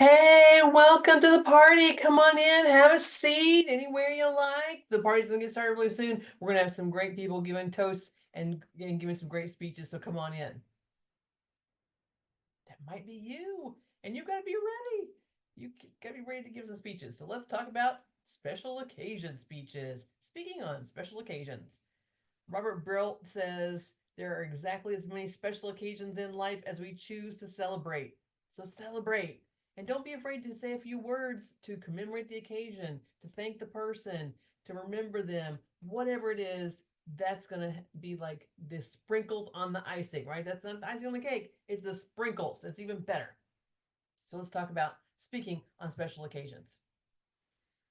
Hey, welcome to the party. Come on in, have a seat anywhere you like. The party's gonna get started really soon. We're gonna have some great people giving toasts and giving some great speeches, so come on in. That might be you, and you gotta be ready. You gotta be ready to give some speeches. So let's talk about special occasion speeches. Speaking on special occasions, Robert Brilt says there are exactly as many special occasions in life as we choose to celebrate. So celebrate. And don't be afraid to say a few words to commemorate the occasion, to thank the person, to remember them, whatever it is. That's going to be like the sprinkles on the icing, right? That's not the icing on the cake, it's the sprinkles. It's even better. So let's talk about speaking on special occasions.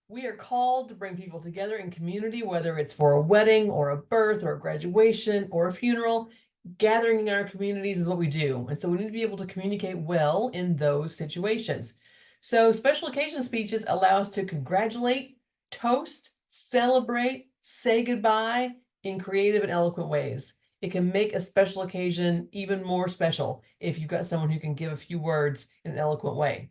We are called to bring people together in community, whether it's for a wedding or a birth or a graduation or a funeral. Gathering in our communities is what we do. And so we need to be able to communicate well in those situations. So special occasion speeches allow us to congratulate, toast, celebrate, say goodbye in creative and eloquent ways. It can make a special occasion even more special if you've got someone who can give a few words in an eloquent way.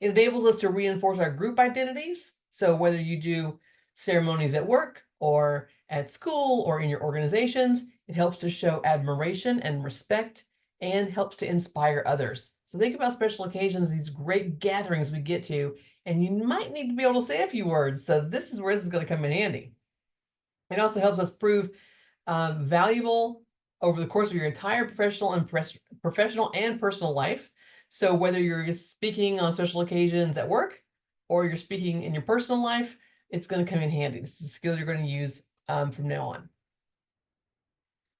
It enables us to reinforce our group identities. So whether you do ceremonies at work or at school or in your organizations, it helps to show admiration and respect and helps to inspire others. So think about special occasions, these great gatherings we get to, and you might need to be able to say a few words. So this is where this is going to come in handy. It also helps us prove valuable over the course of your entire professional and personal life. So whether you're speaking on special occasions at work or you're speaking in your personal life, it's going to come in handy. This is a skill you're going to use from now on.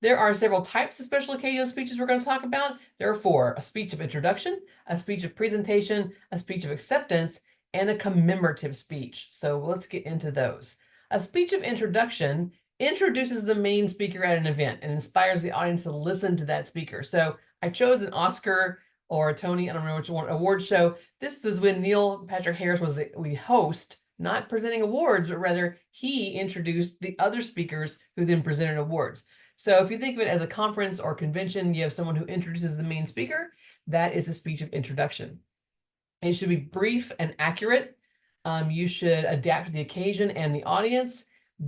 There are several types of special occasion speeches we're going to talk about. There are four: a speech of introduction, a speech of presentation, a speech of acceptance, and a commemorative speech. So let's get into those. A speech of introduction introduces the main speaker at an event and inspires the audience to listen to that speaker. So I chose an Oscar or a Tony, I don't remember which one, award show. This was when Neil Patrick Harris was the host, not presenting awards, but rather he introduced the other speakers who then presented awards. So if you think of it as a conference or convention, you have someone who introduces the main speaker. That is a speech of introduction. It should be brief and accurate. You should adapt to the occasion and the audience.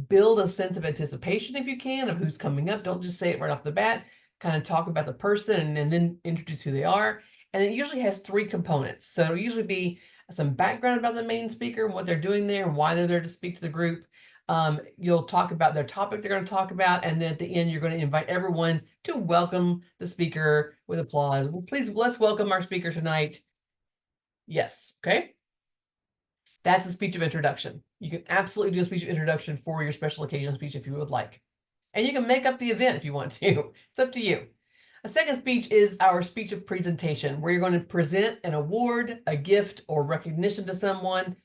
Build a sense of anticipation if you can of who's coming up. Don't just say it right off the bat. Kind of talk about the person and then introduce who they are. And it usually has three components. So it'll usually be some background about the main speaker and what they're doing there and why they're there to speak to the group. You'll talk about their topic they're going to talk about, and then at the end, you're going to invite everyone to welcome the speaker with applause. Well, please, let's welcome our speaker tonight. Yes, okay. That's a speech of introduction. You can absolutely do a speech of introduction for your special occasion speech if you would like. And you can make up the event if you want to. It's up to you. A second speech is our speech of presentation, where you're going to present an award, a gift, or recognition to someone.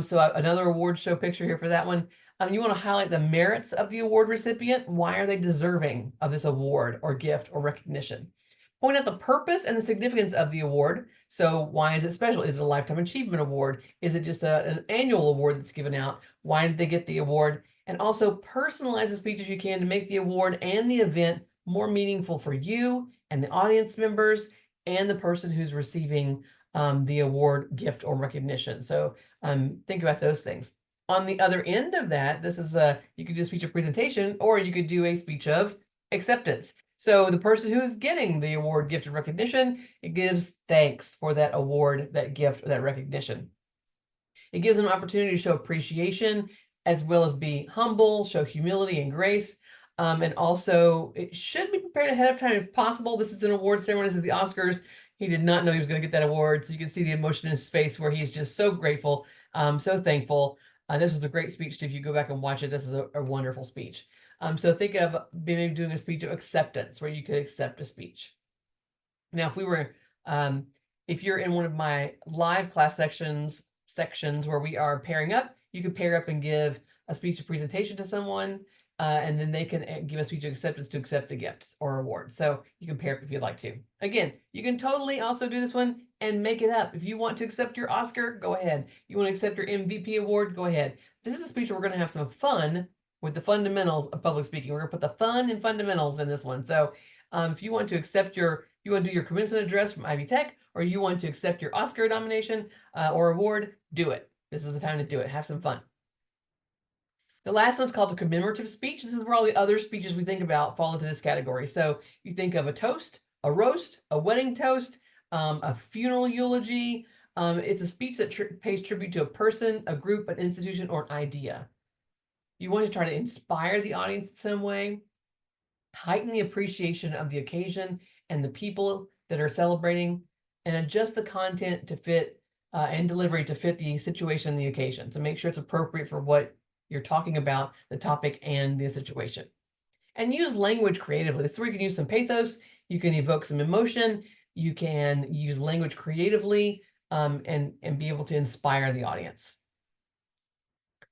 So another award show picture here for that one. You want to highlight the merits of the award recipient. Why are they deserving of this award or gift or recognition? Point out the purpose and the significance of the award. So why is it special? Is it a Lifetime Achievement Award? Is it just an annual award that's given out? Why did they get the award? And also personalize the speech if you can to make the award and the event more meaningful for you and the audience members and the person who's receiving the award, gift, or recognition. So think about those things. On the other end of that, this is you could do a speech of presentation, or you could do a speech of acceptance. So the person who's getting the award, gift, and recognition, it gives thanks for that award, that gift, or that recognition. It gives them an opportunity to show appreciation as well as be humble, show humility and grace. And also, it should be prepared ahead of time if possible. This is an award ceremony. This is the Oscars. He did not know he was going to get that award. So you can see the emotion in his face where he's just so grateful, so thankful. This was a great speech too. If you go back and watch it, this is a wonderful speech. So think of maybe doing a speech of acceptance where you could accept a speech. Now, if you're in one of my live class sections where we are pairing up, you can pair up and give a speech of presentation to someone, and then they can give a speech of acceptance to accept the gifts or awards. So you can pair up if you'd like to. Again, you can totally also do this one and make it up. If you want to accept your Oscar, go ahead. You want to accept your MVP award, go ahead. This is a speech where we're going to have some fun with the fundamentals of public speaking. We're going to put the fun and fundamentals in this one. So if you want to accept your You want to do your commencement address from Ivy Tech, or you want to accept your Oscar nomination or award, do it. This is the time to do it. Have some fun. The last one's called the commemorative speech. This is where all the other speeches we think about fall into this category. So you think of a toast, a roast, a wedding toast, a funeral eulogy. It's a speech that pays tribute to a person, a group, an institution, or an idea. You want to try to inspire the audience in some way, heighten the appreciation of the occasion and the people that are celebrating, and adjust the content to fit and delivery to fit the situation and the occasion. So make sure it's appropriate for what you're talking about, the topic and the situation. And use language creatively. That's where you can use some pathos, you can evoke some emotion, you can use language creatively and be able to inspire the audience.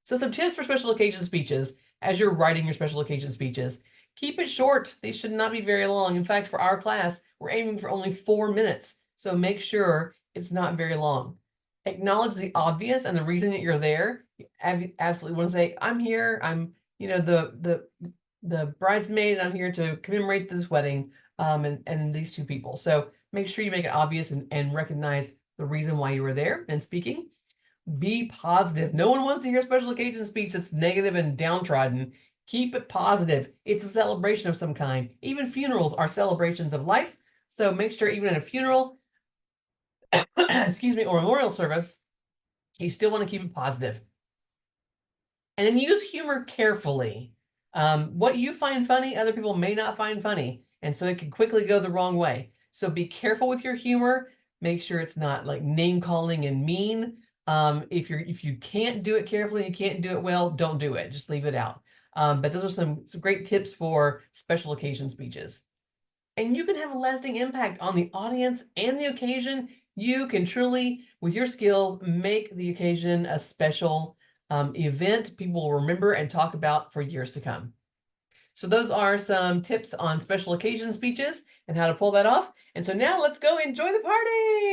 So some tips for special occasion speeches as you're writing your special occasion speeches. Keep it short. They should not be very long. In fact, for our class, we're aiming for only 4 minutes. So make sure it's not very long. Acknowledge the obvious and the reason that you're there. You absolutely want to say, I'm here. I'm, the bridesmaid, and I'm here to commemorate this wedding and these two people. So make sure you make it obvious and recognize the reason why you were there and speaking. Be positive. No one wants to hear a special occasion speech that's negative and downtrodden. Keep it positive. It's a celebration of some kind. Even funerals are celebrations of life. So make sure even at a funeral, excuse me, or memorial service, you still want to keep it positive. And then use humor carefully. What you find funny, other people may not find funny. And so it can quickly go the wrong way. So be careful with your humor. Make sure it's not like name calling and mean. If you can't do it carefully and you can't do it well, don't do it. Just leave it out. But those are some great tips for special occasion speeches. And you can have a lasting impact on the audience and the occasion. You can truly, with your skills, make the occasion a special event people will remember and talk about for years to come. So those are some tips on special occasion speeches and how to pull that off. And so now let's go enjoy the party.